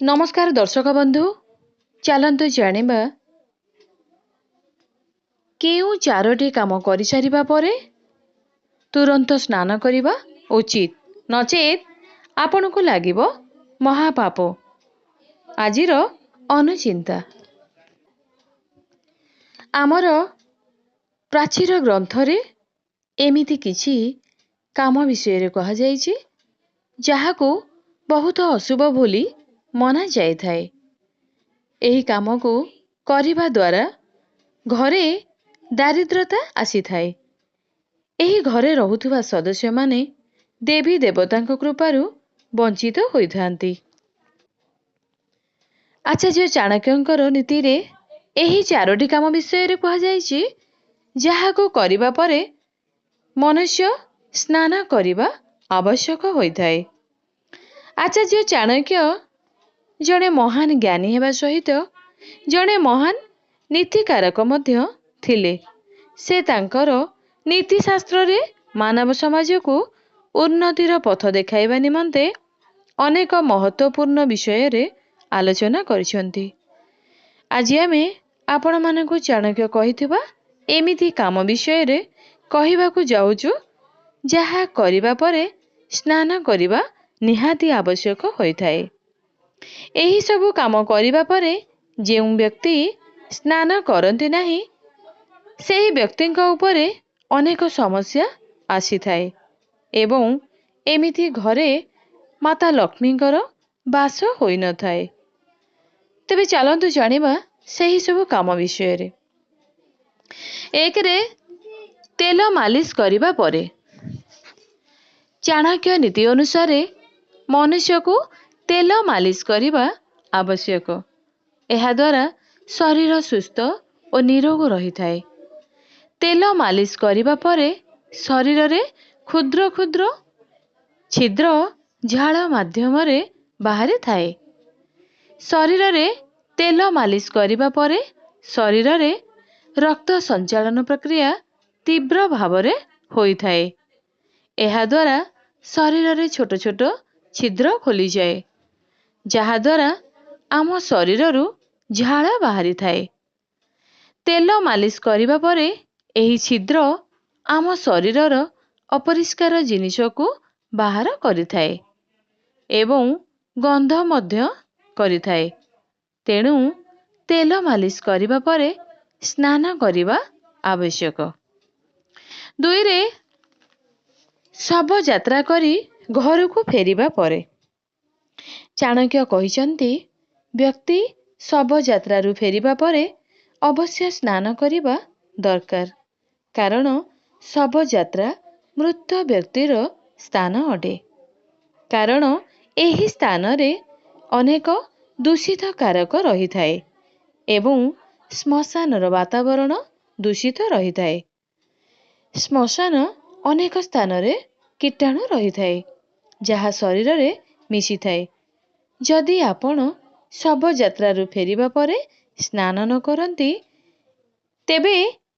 नमस्कार दर्शक बंधु, चलतु जानिबा केउ चारोटी काम करि सारिबा परे तुरंत स्नान करिबा उचित, नचेत आपनको लागिबो महापाप। आजिर अनुचिंता आमर प्राचीर ग्रंथरे एमिति किछि काम विषय रे कहा जाइछि जाहाकू बहुत अशुभ बोली मना जाय थाए। एही काम को करिबा द्वारा घरे दारिद्रता आसी थाए। एही घरे रहुथुवा सदस्य माने देवी देवतांक कृपारु वंचित होइथांती। आचार्य चाणक्यंकर नीति रे एही चारोटी काम विषय रे कहा जाइछि जाहाकू करिबा परे मनुष्य स्नान करिबा आवश्यक होइथाए। आचार्य चाणक्य जणे महान ज्ञानी हेबा सहित जणे महान नीतिकारक मध्य थिले। से तांकर नीति शास्त्र रे मानव समाज को उन्नतिर पथ देखाइबा निमंते अनेक महत्वपूर्ण विषय रे आलोचना करिसंती। आज आमे आपण मानकु चाणक्य कहिथिबा एमिति काम विषय रे कहिबाकू जाउछु जाहा करिबा परे स्नान करिबा निहाती आवश्यक होइथाए। एही सबु काम करिबा परे जेउ व्यक्ति स्नान करंती नाही सेही व्यक्तिंक उपरे अनेक समस्या आसी थाए एवं एमिति घरे माता लक्ष्मींकर बास होई न थाए। तेबे चलंतु जानिबा सेही सबु काम विषय रे। एक रे तेल मालिश करिबा परे चाणक्य नीति अनुसार मनुष्य को तेल मालिश करिबा आवश्यक। एहा द्वारा शरीर सुस्थ और निरोग रही थाए। तेल मालिश करिबा परे शरीर रे क्षुद्र क्षुद्र छिद्र झाल माध्यम रे बाहरी थाए। शरीर रे तेल मालिश करिबा परे शरीर रे रक्त संचालन प्रक्रिया तीव्र भाव रे होई थाए। एहा द्वारा शरीर रे छोट छोट छिद्र खोली जाए जहा द्वारा आम शरीर रु झाल बाहरी थाए। तेल मालिश करिबा परे एही छिद्र आम शरीरर अपरिष्कार जिनिष को बाहर करिथाए एवं गंध मध्य करिथाए। तेणु तेल मालिश करिबा परे स्नान करिबा आवश्यक। दुई रे शव यात्रा करी घर को फेरिबा परे चाणक्य कहिसंती व्यक्ति शव यात्रा रु फेरिबा परे अवश्य स्नान करिबा दरकार, कारण शव यात्रा मृत व्यक्तिर स्थान अटे। कारण एही स्थान रे अनेक दूषित कारक रही थाए एवं श्मशानर वातावरण दूषित रही थाए। श्मशान अनेक स्थान रे कीटाणु रही थाए जहा शरीर रे मिसी थाए। जदि आपण शव यात्रा रु फेरिबा परे स्नान न करंती तेबे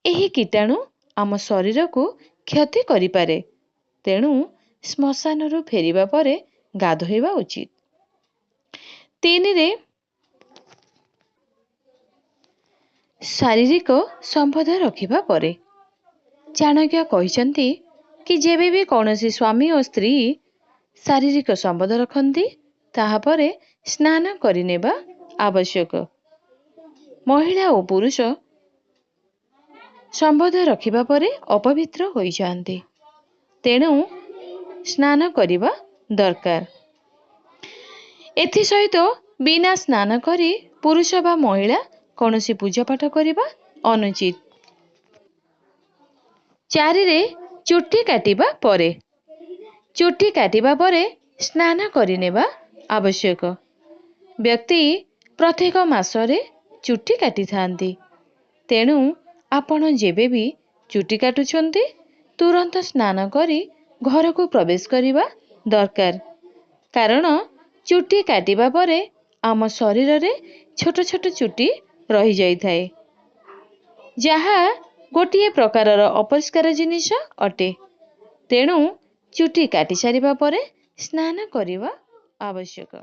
एही कीटाणु आम शरीर को क्षति करि पारे। तेणु श्मशान रु फेरिबा परे गाधोइबा उचित। तीन रे शारीरिक संबंध रखिबा परे चाणक्य कहिसंती कि जेबे भी कौनसी स्वामी और स्त्री शारीरिक संबंध रखंती ताहा परे स्नान करिनेबा आवश्यक। महिला और पुरुष संबंध रखिबा परे अपवित्र होई जांती। तेणु स्नान करिबा दरकार। एथि सहित बिना स्नान करी पुरुष बा महिला कौनसी पूजा पाठ करिबा अनुचित। चारि रे चुट्टी काटिबा परे चुट्टी काटिबा परे स्नान करिनेबा आवश्यक। व्यक्ति प्रत्येक मासरे चुट्टी काटी थांती। तेणु आपण जेबे भी चुट्टी काटुछंती तुरंत स्नान करी घर को प्रवेश करिबा दरकार। कारण चुट्टी काटिबा परे आम शरीर रे छोट छोट चुट्टी रही जाई थाए जहा गोटिए प्रकारर अपरिष्कार जिनिष अटे। तेणु चुट्टी काटी सारिबा परे स्नान करिबा आवश्यक।